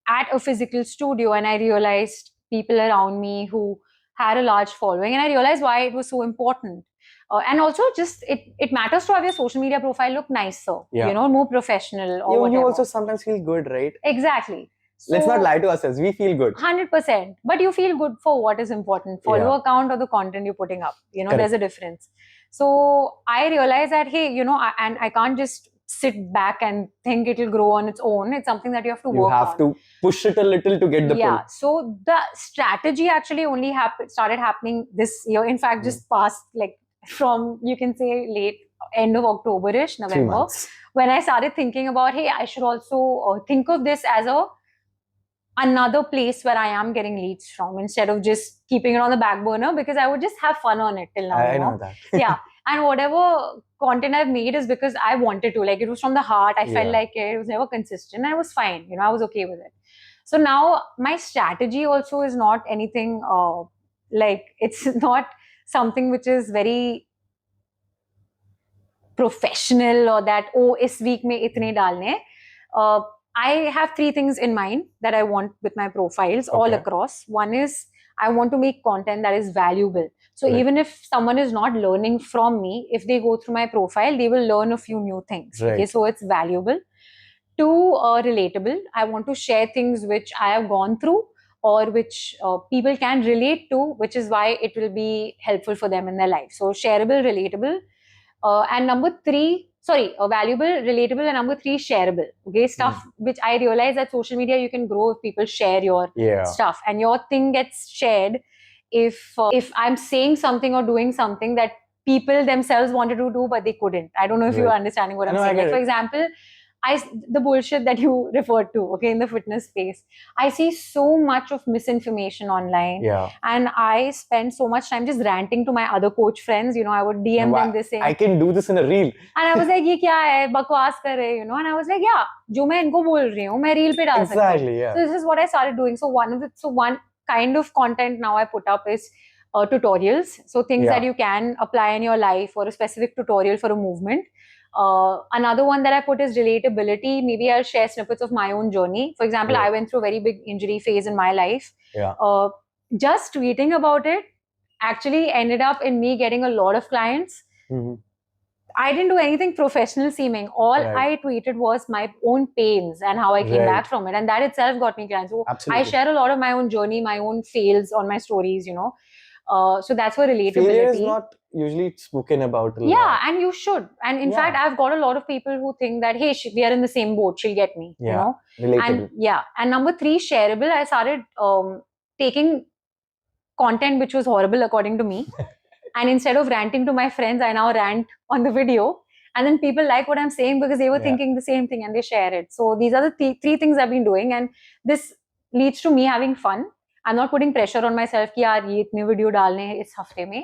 at a physical studio, and I realized people around me who had a large following, and I realized why it was so important. And also just it matters to have your social media profile look nicer, more professional or whatever. You also sometimes feel good, right? Exactly. So, let's not lie to ourselves. We feel good. 100%. But you feel good for what is important. Follower count or the content you're putting up. There's a difference. So I realized that, hey, and I can't just sit back and think it'll grow on its own. It's something that you have to work on. You have to push it a little to get the pull. Yeah. So the strategy actually only started happening this year. In fact, just past from, you can say, late end of October-ish, November, when I started thinking about, hey, I should also think of this as another place where I am getting leads from instead of just keeping it on the back burner, because I would just have fun on it till now. I know that. Yeah. And whatever content I've made is because I wanted to. It was from the heart. I felt like it. It was never consistent and it was fine. I was okay with it. So now my strategy also is not anything it's not something which is very professional or that, is week mein itne dalne. I have 3 things in mind that I want with my profiles all across. One is I want to make content that is valuable. So even if someone is not learning from me, if they go through my profile, they will learn a few new things. Okay, so it's valuable. 2, relatable. I want to share things which I have gone through or which people can relate to, which is why it will be helpful for them in their life. So shareable, relatable. And number 3, valuable, relatable, and number 3, shareable. Okay, stuff which I realize that social media you can grow if people share your stuff, and your thing gets shared if I'm saying something or doing something that people themselves wanted to do but they couldn't. I don't know if you're understanding what I'm saying. For example, the bullshit that you referred to, okay, in the fitness space, I see so much of misinformation online. Yeah. And I spend so much time just ranting to my other coach friends. I would DM them this saying, I can do this in a reel. And I was like, ये क्या है, बकवास कर रहे, And I was like, yeah, जो मैं इनको बोल रही हूँ, मैं reel पे डाल सकती हूँ. Exactly, yeah. So this is what I started doing. So one kind of content now I put up is tutorials. So things that you can apply in your life, or a specific tutorial for a movement. Another one that I put is relatability. Maybe I'll share snippets of my own journey. For example, I went through a very big injury phase in my life. Just tweeting about it actually ended up in me getting a lot of clients. I didn't do anything professional seeming. All I tweeted was my own pains and how I came back from it. And that itself got me clients. So I share a lot of my own journey, my own fails on my stories, So that's where relatability. Failure is not usually spoken about. Yeah, and you should. And in fact, I've got a lot of people who think that, hey, we are in the same boat. She'll get me, Relatable. And number 3, shareable. I started taking content which was horrible according to me. And instead of ranting to my friends, I now rant on the video. And then people like what I'm saying because they were thinking the same thing and they share it. So these are the 3 things I've been doing. And this leads to me having fun. I'm not putting pressure on myself कि यार ये इतने video डालने हैं इस हफ्ते में.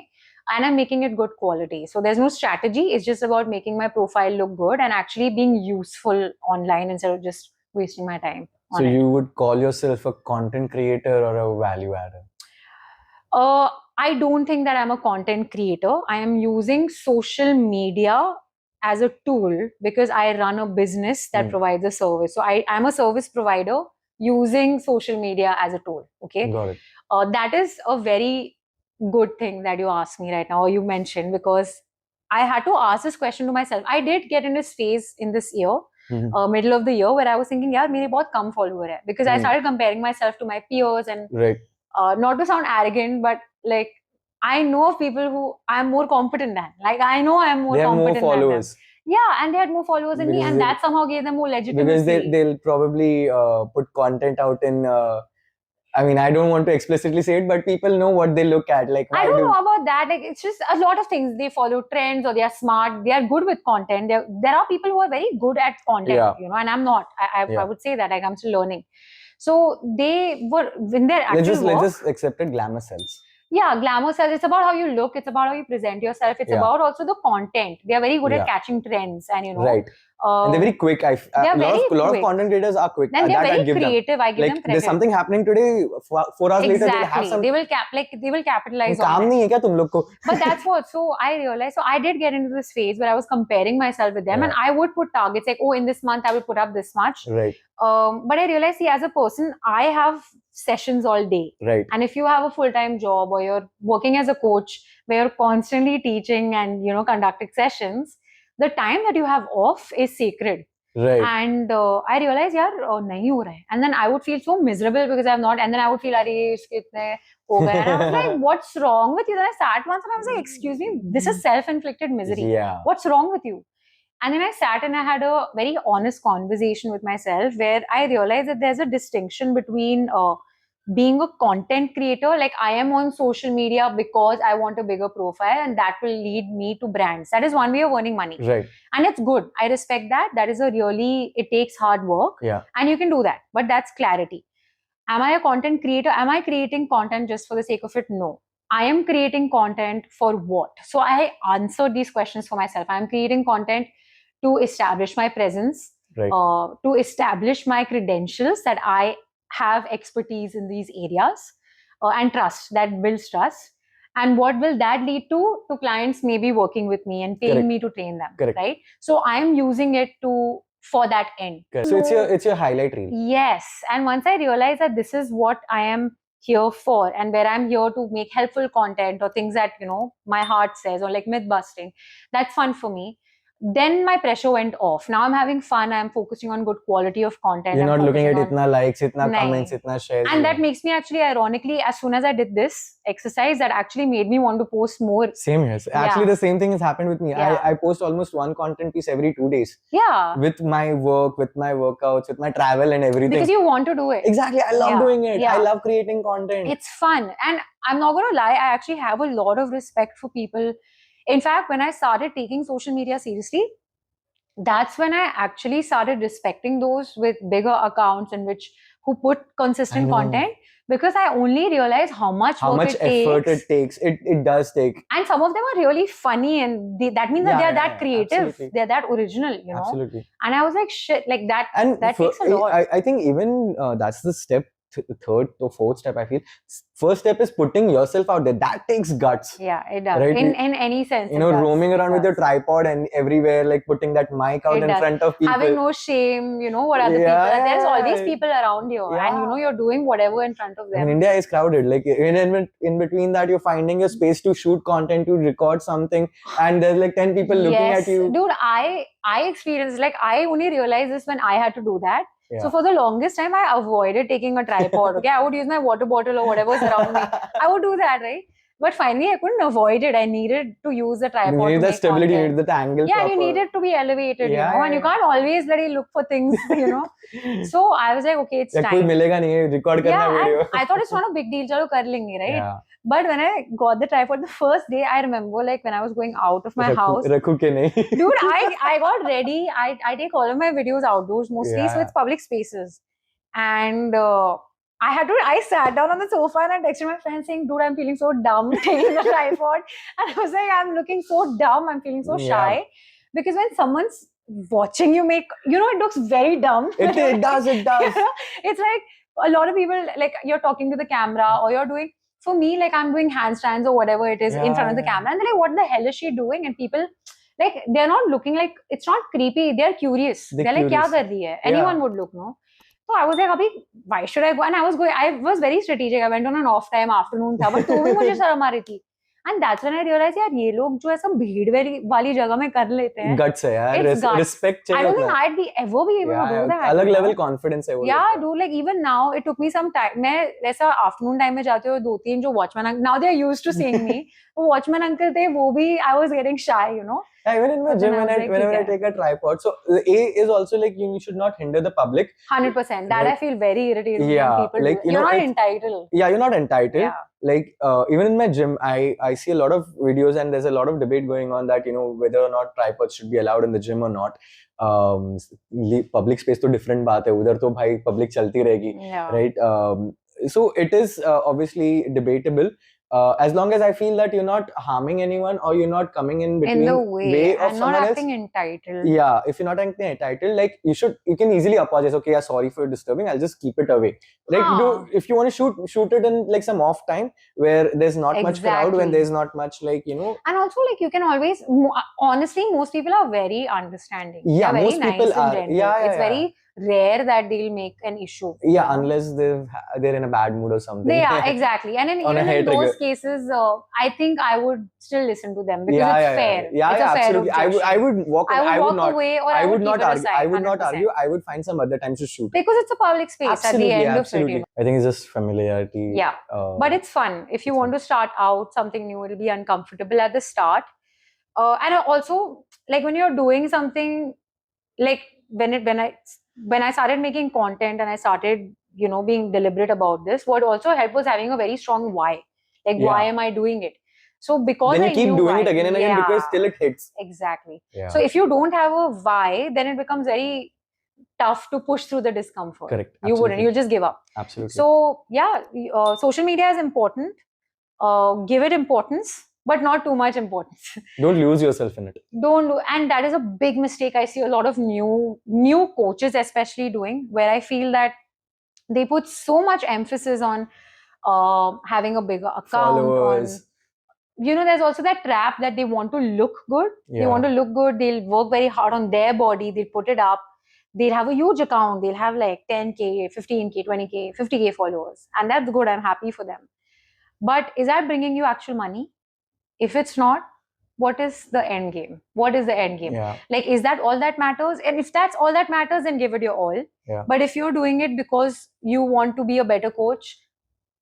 And I'm making it good quality. So there's no strategy. It's just about making my profile look good and actually being useful online instead of just wasting my time. So you would call yourself a content creator or a value adder? I don't think that I'm a content creator. I am using social media as a tool because I run a business that provides a service. So I'm a service provider using social media as a tool. Okay. Got it. That is a very good thing that you asked me right now, or you mentioned, because I had to ask this question to myself. I did get in this phase in this year, middle of the year, where I was thinking, yaar, mere bahut kam follower hai. Because I started comparing myself to my peers and not to sound arrogant, but like I know of people who I'm more competent than. Like I know I'm more competent than them. They have more followers. Yeah, and they had more followers than me, and that somehow gave them more legitimacy. Because they'll probably put content out in. I mean, I don't want to explicitly say it, but people know what they look at. Like I don't know about that. Like it's just a lot of things. They follow trends, or they are smart. They are good with content. There are people who are very good at content, and I'm not. I would say that. Like I'm still learning. So they were in their actual let's just accept it. Glamour sells. Yeah, glamour sells. It's about how you look. It's about how you present yourself. It's about also the content. They are very good at catching trends, and right. And they're very quick. A lot of content creators are quick. Then they're very creative. I give them credit. There's something happening today. 4 hours later, they'll have some. They will capitalize on it. But that's what. So I realized. So I did get into this phase where I was comparing myself with them, and I would put targets like, oh, in this month I will put up this much. Right. But I realized, see, as a person, I have sessions all day. Right. And if you have a full-time job or you're working as a coach where you're constantly teaching and conducting sessions, the time that you have off is sacred. Right. And I realized, yaar, nahi ho raha hai. And then I would feel so miserable because I'm not. And then I would feel, arey, iske itne ho gaye. And I was like, what's wrong with you? Then I sat once and I was like, excuse me, this is self-inflicted misery. Yeah. What's wrong with you? And then I sat and I had a very honest conversation with myself where I realized that there's a distinction between being a content creator. Like I am on social media because I want a bigger profile and that will lead me to brands. That is one way of earning money. Right. And it's good. I respect that. That is it takes hard work. Yeah. And you can do that. But that's clarity. Am I a content creator? Am I creating content just for the sake of it? No. I am creating content for what? So I answered these questions for myself. I'm creating content to establish my presence, to establish my credentials that I have expertise in these areas, and trust that builds trust. And what will that lead to? To clients maybe working with me and paying me to train them. Correct. Right? So I'm using it for that end. Correct. So it's your highlight reel. Yes. And once I realized that this is what I am here for and where I'm here to make helpful content or things that, my heart says, or like myth busting, that's fun for me. Then my pressure went off. Now I'm having fun. I'm focusing on good quality of content. You're not looking at itna likes, itna comments, itna shares. And that makes me actually, ironically, as soon as I did this exercise, that actually made me want to post more. Same here. Actually, the same thing has happened with me. Yeah. I post almost one content piece every 2 days. Yeah. With my work, with my workouts, with my travel and everything. Because you want to do it. Exactly. I love doing it. Yeah. I love creating content. It's fun. And I'm not going to lie, I actually have a lot of respect for people. In fact, when I started taking social media seriously, that's when I actually started respecting those with bigger accounts and which who put consistent content, because I only realized how much effort it takes. It does take. And some of them are really funny, and that means that they are that creative. Absolutely. They're that original, you know. Absolutely. And I was like, shit, like that. And that takes a lot. I think even that's the step. Third or fourth step, I feel. First step is putting yourself out there. That takes guts. Yeah, it does. Right? In any sense, you know, roaming around with your tripod and everywhere, like putting that mic out in front of people. Having no shame, you know, what other people are. There's always people around you, and you know, you're doing whatever in front of them. I mean, India is crowded. Like in between that, you're finding your space to shoot content, to record something, and there's like 10 people looking at you. Dude, I experienced, like, I only realized this when I had to do that. So for the longest time, I avoided taking a tripod. Okay, I would use my water bottle or whatever's around me. I would do that, right? But finally, I couldn't avoid it. I needed to use the tripod. You need that stability, you need that angle. Yeah, you need it to be elevated, you know, and you can't always really look for things, you know. So I was like, okay, it's time. Koi milega nahi, record karna video. And I thought it's not a big deal, chalo kar lenge, right? Yeah. But when I got the tripod the first day, I remember, like, when I was going out of my house. Dude, I got ready. I take all of my videos outdoors mostly, so it's public spaces. And I sat down on the sofa and I texted my friend saying, dude, I'm feeling so dumb taking the tripod. And I was like, I'm looking so dumb. I'm feeling so shy. Because when someone's watching you make, you know, it looks very dumb. It does. It's like a lot of people, like, you're talking to the camera or you're doing, for me, like, I'm doing handstands or whatever it is in front of the camera. And they're like, what the hell is she doing? And people, like, they're not looking like, it's not creepy. They're curious. They're like, kya kar rahi hai? Anyone would look, no? So I was like, Abhi, why should I go? And I was very strategic. I went on an off time, afternoon tha, but to bhi mujhe sharam aa rahi thi. And that's when I realized, यार ये लोग जो ऐसा भीड़ वाली जगह में कर लेते हैं. Guts है यार. Respect चाहिए. I don't think I'd ever be able to do that. अलग level confidence है वो. Yeah, dude, like even now, it took me some time. मैं ऐसा afternoon time में जाते हुए 2-3 जो watchman, now they're used to seeing me. वो watchman uncle थे, वो भी I was getting shy, you know. Yeah, even in my gym, whenever I take a tripod, so A is also like you should not hinder the public. 100%. That I feel very irritated when people like, you're not entitled. Yeah, you're not entitled. Yeah. Like even in my gym, I see a lot of videos and there's a lot of debate going on that, you know, whether or not tripods should be allowed in the gym or not. Public space to different baat hai. Udhar to bhai public chalti rahegi, right? So it is obviously debatable. As long as I feel that you're not harming anyone or you're not coming in between in the way of someone else. Acting entitled. Yeah, if you're not acting entitled, like you can easily apologize. Okay, yeah, sorry for disturbing. I'll just keep it away. Like if you want to shoot it in like some off time where there's not much crowd, when there's not much, like, you know. And also, like, you can always, honestly, most people are very understanding. Yeah, most people are. It's very rare that they'll make an issue. Yeah, unless they're in a bad mood or something. Yeah, exactly. And even in those cases, I think I would still listen to them because it's fair. Yeah, it's absolutely. I would walk away, or I would not argue. I would not argue. I would find some other times to shoot. Because it's a public space at the end of it. You know? I think it's just familiarity. Yeah, but it's fun. If you want to start out something new, it'll be uncomfortable at the start. And also, like, when you're doing something, like when I started making content and I started, you know, being deliberate about this, what also helped was having a very strong why. Like, why am I doing it? So because then you keep doing it again and again because till it hits. Exactly. Yeah. So if you don't have a why, then it becomes very tough to push through the discomfort. Correct. Absolutely. You wouldn't. You'll just give up. Absolutely. So yeah, social media is important. Give it importance, but not too much importance. Don't lose yourself in it. And that is a big mistake I see a lot of new coaches especially doing, where I feel that they put so much emphasis on having a bigger account. Followers. You know, there's also that trap that they want to look good. Yeah. They want to look good. They'll work very hard on their body. They'll put it up. They'll have a huge account. They'll have like 10K, 15K, 20K, 50K followers. And that's good. I'm happy for them. But is that bringing you actual money? If it's not, what is the end game? What is the end game? Yeah. Like, is that all that matters? And if that's all that matters, then give it your all. Yeah. But if you're doing it because you want to be a better coach,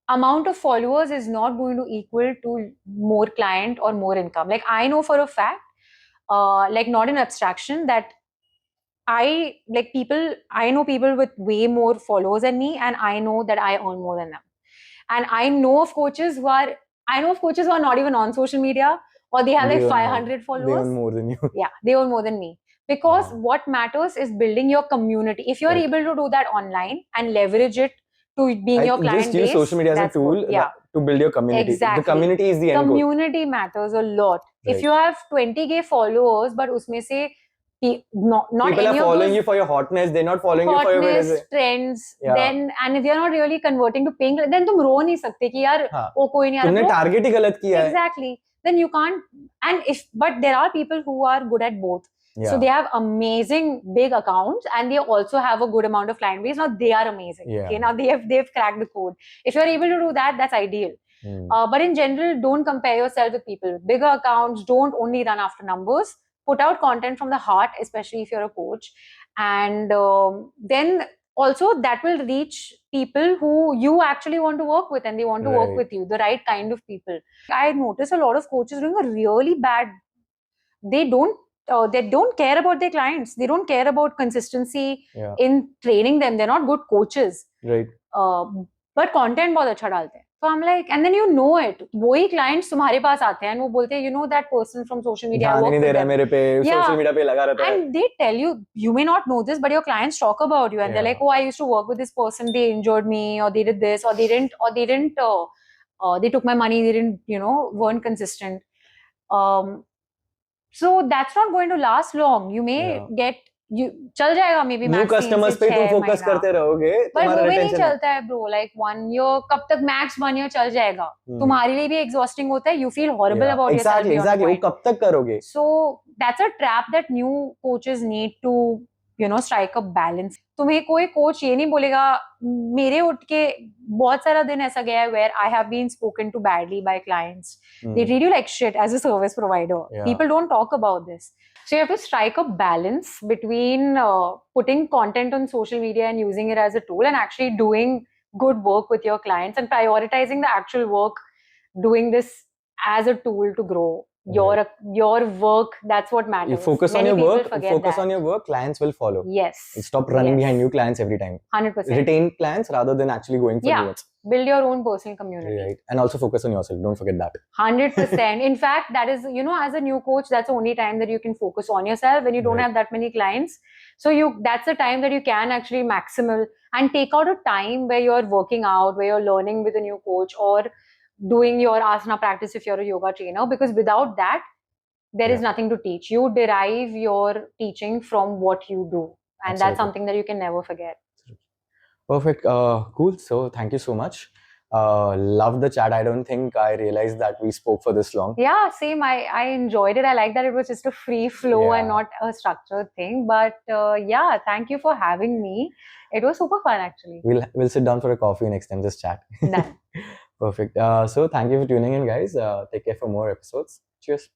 amount of followers is not going to equal to more client or more income. Like, I know for a fact, like, not an abstraction, that I know people with way more followers than me, and I know that I earn more than them. And I know of coaches who are not even on social media, or they have like 500 followers. They earn more than you. Yeah, they earn more than me. Because Yeah. what matters is building your community. If you're Right. able to do that online and leverage it to being your client just use base, social media as a that's tool good. Yeah, to build your community. exactly. The community is the end goal. Community matters a lot. If Right. you have 20K followers, but usme se not People are any of following those you for your hotness. They're not following you for your hotness trends, Yeah. then and if you're not really converting to paying, then तुम रो नहीं सकते कि यार ओ कोई नहीं आ रहा. तुमने target ही गलत किया है. Exactly. Then you can't. And if but there are people who are good at both. Yeah. So they have amazing big accounts and they also have a good amount of client base. Now they are amazing. Yeah. Okay. Now they've cracked the code. If you're able to do that, that's ideal. But in general, don't compare yourself with people with bigger accounts. Don't only run after numbers. Put out content from the heart, especially if you're a coach. And then also that will reach people who you actually want to work with and they want to work with you, the right kind of people. I notice a lot of coaches doing a really bad, they don't care about their clients. They don't care about consistency in training them. They're not good coaches. Right. But content बहुत अच्छा डालते हैं. So I'm like, and then you know it. वही clients तुम्हारे पास आते हैं and वो बोलते हैं, you know that person from social media. ध्यान ही नहीं दे रहा है मेरे पे, social media पे लगा रहता है. And they tell you, you may not know this, but your clients talk about you and they're like, oh, I used to work with this person. They injured me, or they did this, or they didn't, they took my money. They didn't, weren't consistent. So that's not going to last long. You may get चल जाएगा maybe new customers पे तुम focus करते रहोगे, पर वो भी नहीं चलता है bro. Like 1 year, कब तक max 1 year चल जाएगा. तुम्हारे लिए भी exhausting होता है. You feel horrible about yourself. Exactly. वो कब तक करोगे? So that's a trap that new coaches need to strike a balance. तुम्हें कोई coach ये नहीं बोलेगा. मेरे उठ के बहुत सारा दिन ऐसा गया है where I have been spoken to badly by clients. They treat you like shit as a service provider. People don't talk about this. So you have to strike a balance between putting content on social media and using it as a tool and actually doing good work with your clients and prioritizing the actual work, doing this as a tool to grow. Your work, that's what matters. You focus on your work, on your work, clients will follow. Yes. Stop running behind new clients every time. 100%. Retain clients rather than actually going for new ones. Build your own personal community. Right. And also focus on yourself. Don't forget that. 100%. In fact, that is, as a new coach, that's the only time that you can focus on yourself when you don't have that many clients. So that's the time that you can actually maximal and take out a time where you're working out, where you're learning with a new coach or doing your asana practice if you're a yoga trainer, because without that, there is nothing to teach. You derive your teaching from what you do. And that's something that you can never forget. Perfect. Cool. So thank you so much. Love the chat. I don't think I realized that we spoke for this long. Yeah, same. I enjoyed it. I like that it was just a free flow and not a structured thing. But thank you for having me. It was super fun actually. We'll sit down for a coffee next time, just chat. Done. Perfect. So thank you for tuning in, guys. Take care for more episodes. Cheers.